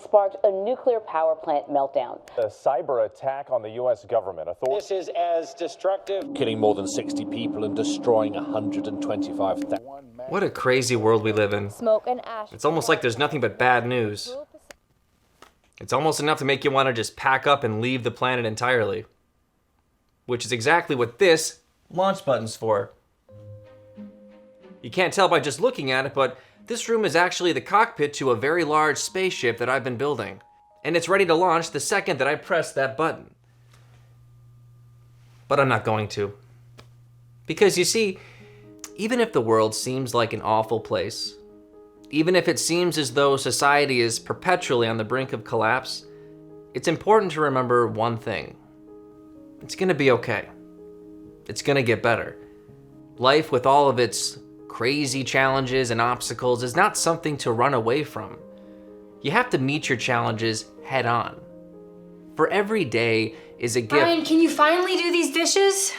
Sparked a nuclear power plant meltdown. A cyber attack on the U.S. government. This is as destructive. Killing more than 60 people and destroying 125,000. What a crazy world we live in. Smoke and ash. It's almost like there's nothing but bad news. It's almost enough to make you want to just pack up and leave the planet entirely. Which is exactly what this launch button's for. You can't tell by just looking at it, but this room is actually the cockpit to a very large spaceship that I've been building. And it's ready to launch the second that I press that button. But I'm not going to. Because you see, even if the world seems like an awful place, even if it seems as though society is perpetually on the brink of collapse, it's important to remember one thing. It's gonna be okay. It's gonna get better. Life, with all of its crazy challenges and obstacles, is not something to run away from. You have to meet your challenges head on. For every day is a gift. Ryan, can you finally do these dishes?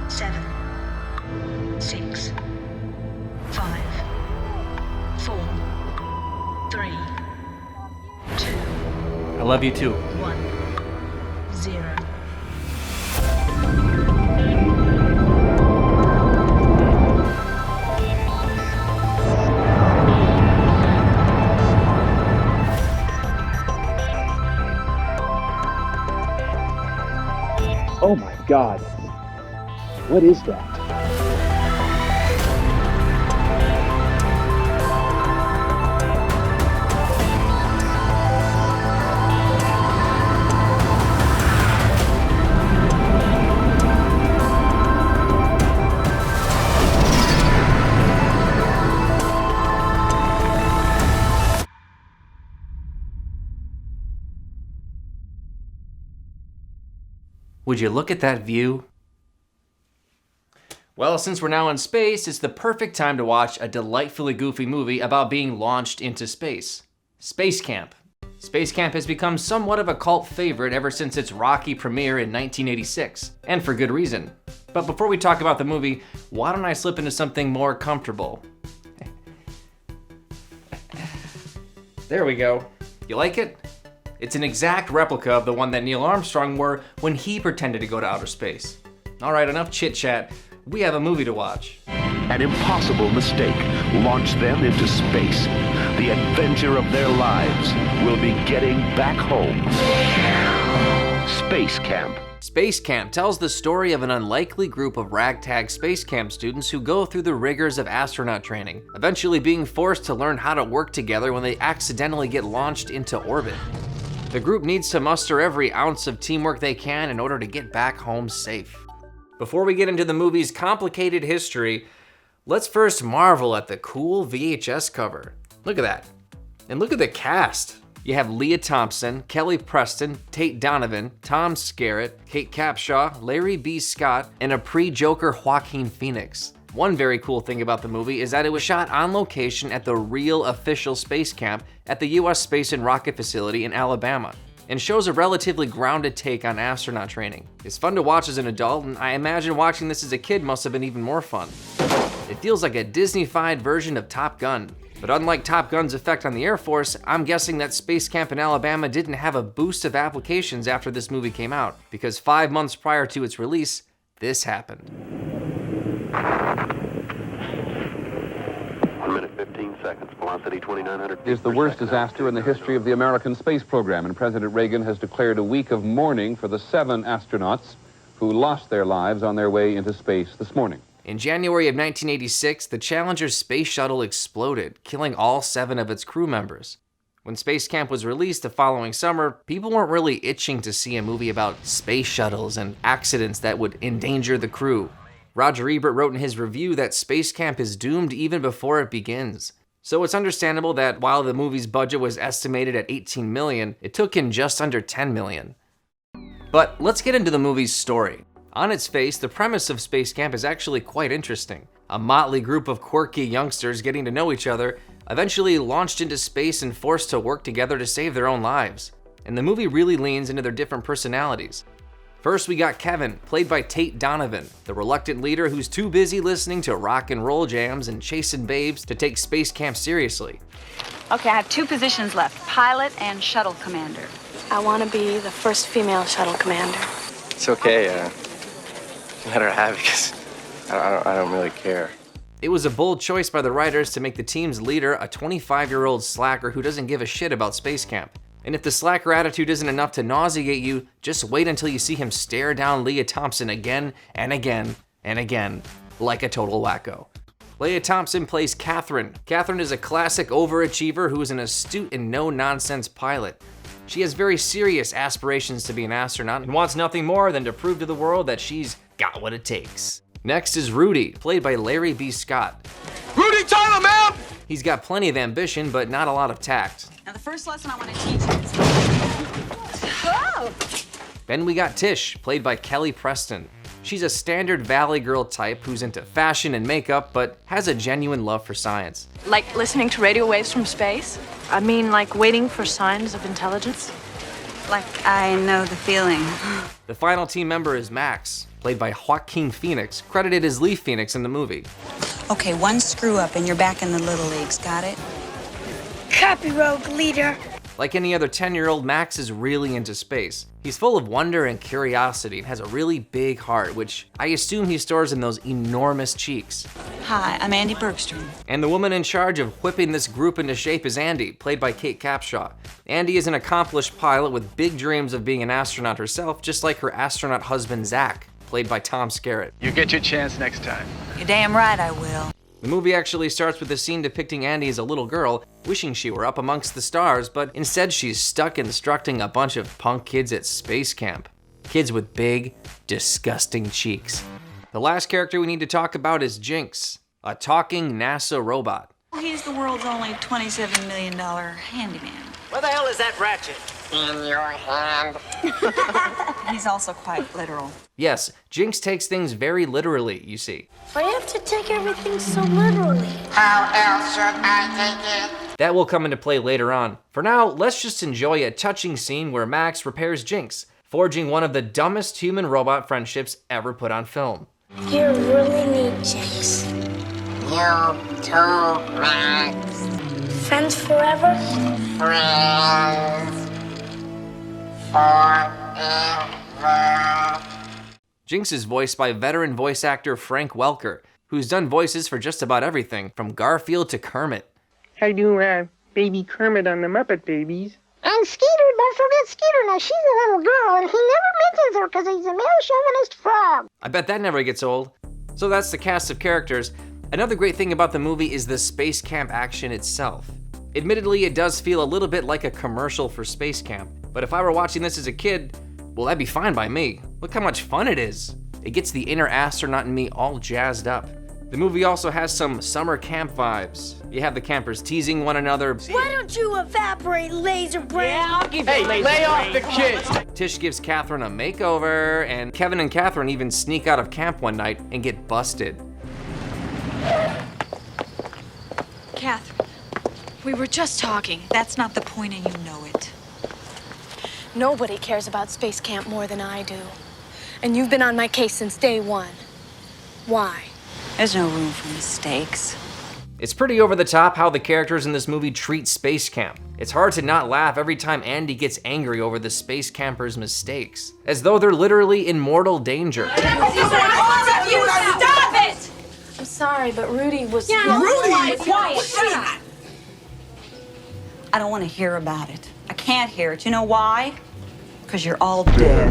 7, 6, 5, 4, 3, 2. I love you too. 1, 0. Oh my God. What is that? Would you look at that view? Well, since we're now in space, it's the perfect time to watch a delightfully goofy movie about being launched into space. Spacecamp. Spacecamp has become somewhat of a cult favorite ever since its rocky premiere in 1986, and for good reason. But before we talk about the movie, why don't I slip into something more comfortable? There we go. You like it? It's an exact replica of the one that Neil Armstrong wore when he pretended to go to outer space. All right, enough chit chat. We have a movie to watch. An impossible mistake launched them into space. The adventure of their lives will be getting back home. Space Camp. Space Camp tells the story of an unlikely group of ragtag space camp students who go through the rigors of astronaut training, eventually being forced to learn how to work together when they accidentally get launched into orbit. The group needs to muster every ounce of teamwork they can in order to get back home safe. Before we get into the movie's complicated history, let's first marvel at the cool VHS cover. Look at that. And look at the cast. You have Leah Thompson, Kelly Preston, Tate Donovan, Tom Skerritt, Kate Capshaw, Larry B. Scott, and a pre-Joker Joaquin Phoenix. One very cool thing about the movie is that it was shot on location at the real official space camp at the US Space and Rocket Facility in Alabama, and shows a relatively grounded take on astronaut training. It's fun to watch as an adult, and I imagine watching this as a kid must have been even more fun. It feels like a Disney-fied version of Top Gun. But unlike Top Gun's effect on the Air Force, I'm guessing that Space Camp in Alabama didn't have a boost of applications after this movie came out, because 5 months prior to its release, this happened. 1 minute 15 seconds, velocity 2900 feet. Is the worst disaster in the history of the American space program, and President Reagan has declared a week of mourning for the 7 astronauts who lost their lives on their way into space this morning. In January of 1986, the Challenger space shuttle exploded, killing all 7 of its crew members. When Space Camp was released the following summer, people weren't really itching to see a movie about space shuttles and accidents that would endanger the crew. Roger Ebert wrote in his review that Space Camp is doomed even before it begins. So it's understandable that while the movie's budget was estimated at $18 million, it took in just under $10 million. But let's get into the movie's story. On its face, the premise of Space Camp is actually quite interesting. A motley group of quirky youngsters getting to know each other, eventually launched into space and forced to work together to save their own lives. And the movie really leans into their different personalities. First, we got Kevin, played by Tate Donovan, the reluctant leader who's too busy listening to rock and roll jams and chasing babes to take space camp seriously. Okay, I have 2 positions left, pilot and shuttle commander. I want to be the first female shuttle commander. It's okay, let her have it because I don't really care. It was a bold choice by the writers to make the team's leader a 25-year-old slacker who doesn't give a shit about space camp. And if the slacker attitude isn't enough to nauseate you, just wait until you see him stare down Leah Thompson again and again and again, like a total wacko. Leah Thompson plays Catherine. Catherine is a classic overachiever who is an astute and no-nonsense pilot. She has very serious aspirations to be an astronaut and wants nothing more than to prove to the world that she's got what it takes. Next is Rudy, played by Larry B. Scott. Rudy Tyler, man! He's got plenty of ambition, but not a lot of tact. Now the first lesson I want to teach you is... Whoa! Then we got Tish, played by Kelly Preston. She's a standard Valley girl type who's into fashion and makeup, but has a genuine love for science. Like listening to radio waves from space? I mean, like waiting for signs of intelligence? Like I know the feeling. The final team member is Max, played by Joaquin Phoenix, credited as Lee Phoenix in the movie. Okay, one screw up and you're back in the little leagues, got it? Copy, rogue leader. Like any other 10-year-old, Max is really into space. He's full of wonder and curiosity and has a really big heart, which I assume he stores in those enormous cheeks. Hi, I'm Andy Bergstrom. And the woman in charge of whipping this group into shape is Andy, played by Kate Capshaw. Andy is an accomplished pilot with big dreams of being an astronaut herself, just like her astronaut husband, Zach, played by Tom Skerritt. You get your chance next time. You're damn right I will. The movie actually starts with a scene depicting Andy as a little girl, wishing she were up amongst the stars, but instead she's stuck instructing a bunch of punk kids at space camp. Kids with big, disgusting cheeks. The last character we need to talk about is Jinx, a talking NASA robot. He's the world's only $27 million handyman. Where the hell is that ratchet? In your hand. He's also quite literal. Yes, Jinx takes things very literally, you see. Why do you have to take everything so literally? How else should I take it? That will come into play later on. For now, let's just enjoy a touching scene where Max repairs Jinx, forging one of the dumbest human-robot friendships ever put on film. You really need Jinx. You too, Max. Friends forever? Friends forever. Jinx is voiced by veteran voice actor Frank Welker, who's done voices for just about everything, from Garfield to Kermit. I do baby Kermit on the Muppet Babies. And Skeeter, don't forget Skeeter. Now she's a little girl, and he never mentions her because he's a male chauvinist frog. I bet that never gets old. So that's the cast of characters. Another great thing about the movie is the space camp action itself. Admittedly, it does feel a little bit like a commercial for space camp, but if I were watching this as a kid, well, that'd be fine by me. Look how much fun it is. It gets the inner astronaut in me all jazzed up. The movie also has some summer camp vibes. You have the campers teasing one another. Why don't you evaporate, laser brain? Yeah, I'll give Hey, you laser lay off brain. the kids! Tish gives Catherine a makeover, and Kevin and Catherine even sneak out of camp one night and get busted. Catherine, we were just talking. That's not the point, and you know it. Nobody cares about space camp more than I do. And you've been on my case since day one. Why? There's no room for mistakes. It's pretty over the top how the characters in this movie treat space camp. It's hard to not laugh every time Andy gets angry over the space campers' mistakes, as though they're literally in mortal danger. Stop it! I'm sorry, but Rudy was... Rudy! Quiet! I don't want to hear about it. I can't hear it. You know why? Because you're all dead.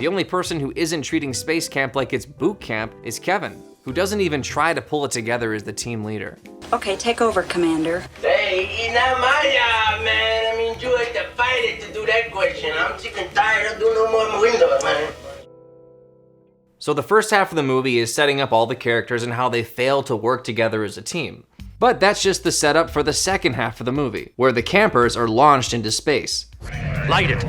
The only person who isn't treating space camp like it's boot camp is Kevin, who doesn't even try to pull it together as the team leader. Okay, take over, Commander. Hey, it's not my job, man. I mean, you had to fight it to do that question. I'm sick and tired of doing no more windows, man. So the first half of the movie is setting up all the characters and how they fail to work together as a team. But that's just the setup for the second half of the movie, where the campers are launched into space. Light it.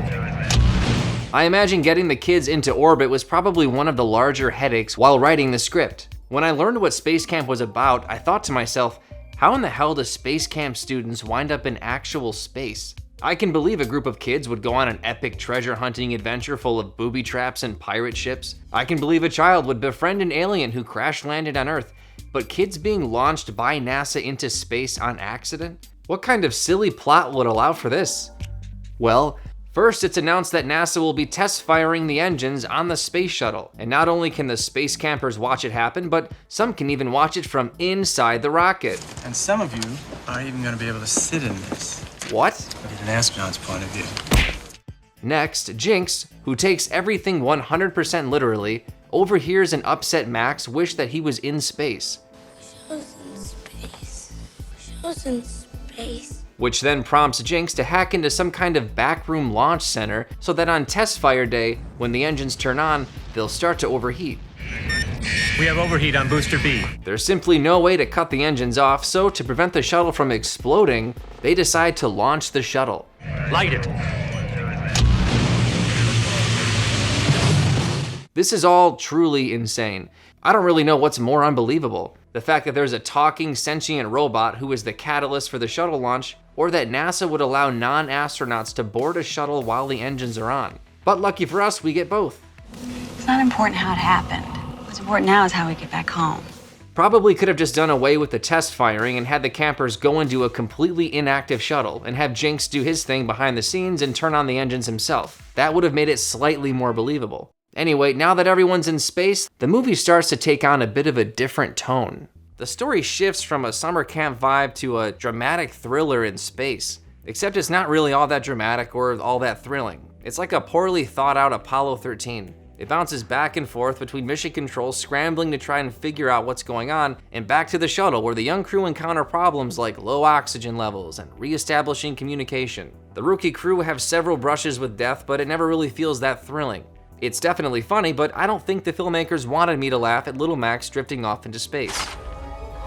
I imagine getting the kids into orbit was probably one of the larger headaches while writing the script. When I learned what space camp was about, I thought to myself, How in the hell do space camp students wind up in actual space? I can believe a group of kids would go on an epic treasure hunting adventure full of booby traps and pirate ships. I can believe a child would befriend an alien who crash landed on Earth. But kids being launched by NASA into space on accident? What kind of silly plot would allow for this? Well, first it's announced that NASA will be test firing the engines on the space shuttle. And not only can the space campers watch it happen, but some can even watch it from inside the rocket. And some of you are even going to be able to sit in this. What? From an astronaut's point of view. Next, Jinx, who takes everything 100% literally, overhears an upset Max wish that he was in space. Show's in space. Show's in space. Which then prompts Jinx to hack into some kind of backroom launch center so that on test fire day, when the engines turn on, they'll start to overheat. We have overheat on booster B. There's simply no way to cut the engines off, so to prevent the shuttle from exploding, they decide to launch the shuttle. Light it. This is all truly insane. I don't really know what's more unbelievable. The fact that there's a talking sentient robot who is the catalyst for the shuttle launch, or that NASA would allow non-astronauts to board a shuttle while the engines are on. But lucky for us, we get both. It's not important how it happened. What's important now is how we get back home. Probably could have just done away with the test firing and had the campers go into a completely inactive shuttle and have Jinx do his thing behind the scenes and turn on the engines himself. That would have made it slightly more believable. Anyway, now that everyone's in space, the movie starts to take on a bit of a different tone. The story shifts from a summer camp vibe to a dramatic thriller in space. Except it's not really all that dramatic or all that thrilling. It's like a poorly thought out Apollo 13. It bounces back and forth between mission control scrambling to try and figure out what's going on, and back to the shuttle where the young crew encounter problems like low oxygen levels and re-establishing communication. The rookie crew have several brushes with death, but it never really feels that thrilling. It's definitely funny, but I don't think the filmmakers wanted me to laugh at little Max drifting off into space.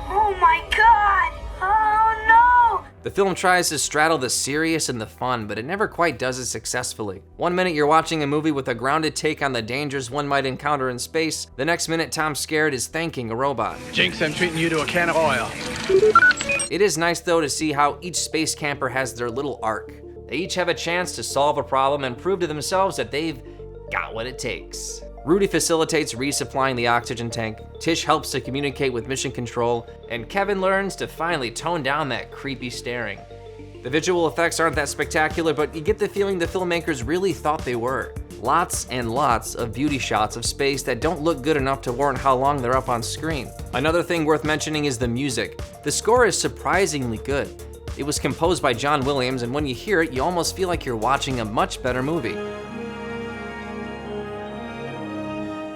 Oh my god! Oh no! The film tries to straddle the serious and the fun, but it never quite does it successfully. One minute you're watching a movie with a grounded take on the dangers one might encounter in space, the next minute Tom Skerritt is thanking a robot. Jinx, I'm treating you to a can of oil. It is nice though to see how each space camper has their little arc. They each have a chance to solve a problem and prove to themselves that they've got what it takes. Rudy facilitates resupplying the oxygen tank, Tish helps to communicate with mission control, and Kevin learns to finally tone down that creepy staring. The visual effects aren't that spectacular, but you get the feeling the filmmakers really thought they were. Lots and lots of beauty shots of space that don't look good enough to warrant how long they're up on screen. Another thing worth mentioning is the music. The score is surprisingly good. It was composed by John Williams, and when you hear it, you almost feel like you're watching a much better movie.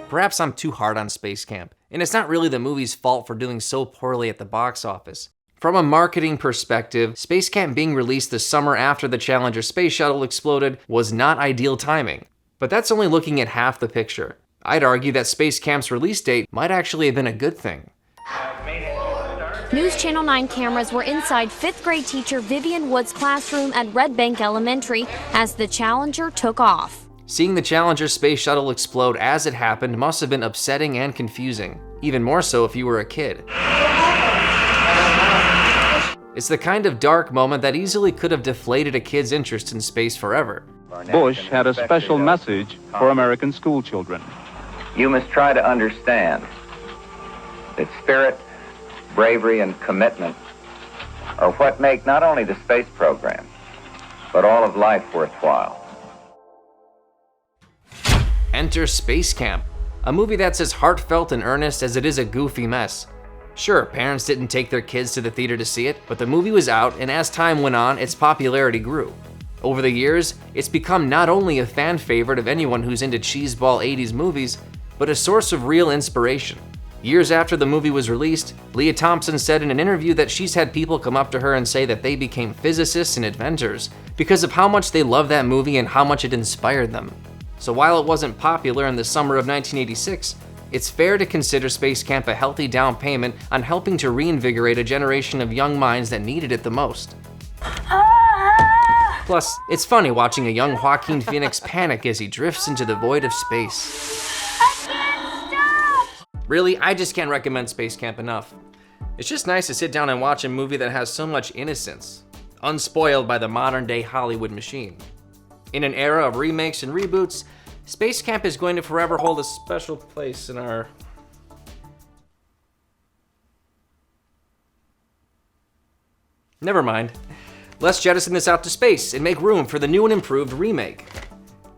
Perhaps I'm too hard on Space Camp, and it's not really the movie's fault for doing so poorly at the box office. From a marketing perspective, Space Camp being released the summer after the Challenger space shuttle exploded was not ideal timing. But that's only looking at half the picture. I'd argue that Space Camp's release date might actually have been a good thing. News Channel 9 cameras were inside 5th grade teacher Vivian Wood's classroom at Red Bank Elementary as the Challenger took off. Seeing the Challenger space shuttle explode as it happened must have been upsetting and confusing, even more so if you were a kid. It's the kind of dark moment that easily could have deflated a kid's interest in space forever. Bush had a special message for American school children. You must try to understand that spirit, bravery, and commitment are what make not only the space program, but all of life worthwhile. Enter Space Camp, a movie that's as heartfelt and earnest as it is a goofy mess. Sure, parents didn't take their kids to the theater to see it, but the movie was out, and as time went on, its popularity grew. Over the years, it's become not only a fan favorite of anyone who's into cheeseball 80s movies, but a source of real inspiration. Years after the movie was released, Leah Thompson said in an interview that she's had people come up to her and say that they became physicists and inventors because of how much they loved that movie and how much it inspired them. So while it wasn't popular in the summer of 1986, it's fair to consider Space Camp a healthy down payment on helping to reinvigorate a generation of young minds that needed it the most. Plus, it's funny watching a young Joaquin Phoenix panic as he drifts into the void of space. Really, I just can't recommend Space Camp enough. It's just nice to sit down and watch a movie that has so much innocence, unspoiled by the modern-day Hollywood machine. In an era of remakes and reboots, Space Camp is going to forever hold a special place in our... Never mind. Let's jettison this out to space and make room for the new and improved remake.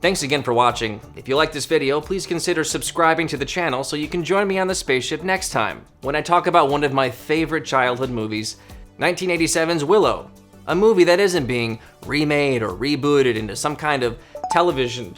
Thanks again for watching. If you like this video, please consider subscribing to the channel so you can join me on the spaceship next time when I talk about one of my favorite childhood movies, 1987's Willow, a movie that isn't being remade or rebooted into some kind of television